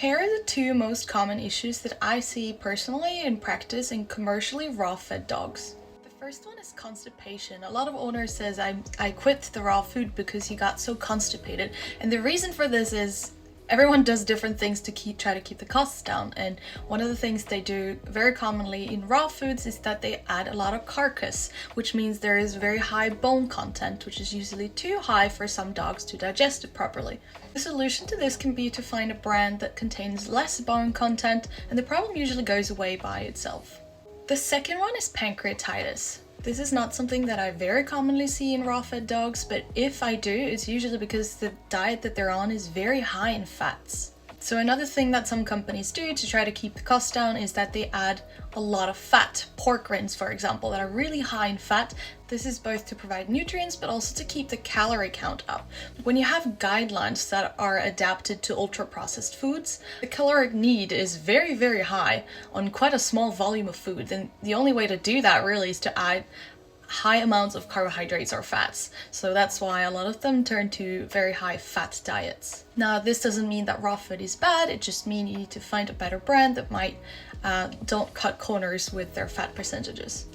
Here are the two most common issues that I see personally in practice in commercially raw-fed dogs. The first one is constipation. A lot of owners says I quit the raw food because he got so constipated, and the reason for this is everyone does different things to try to keep the costs down, and one of the things they do very commonly in raw foods is that they add a lot of carcass, which means there is very high bone content, which is usually too high for some dogs to digest it properly. The solution to this can be to find a brand that contains less bone content, and the problem usually goes away by itself. The second one is pancreatitis. This is not something that I very commonly see in raw-fed dogs, but if I do, it's usually because the diet that they're on is very high in fats. So another thing that some companies do to try to keep the cost down is that they add a lot of fat, pork rinds for example, that are really high in fat. This is both to provide nutrients but also to keep the calorie count up. When you have guidelines that are adapted to ultra-processed foods, the caloric need is very, very high on quite a small volume of food, and the only way to do that really is to add high amounts of carbohydrates or fats. So that's why a lot of them turn to very high fat diets. Now, this doesn't mean that raw food is bad, it just means you need to find a better brand that might don't cut corners with their fat percentages.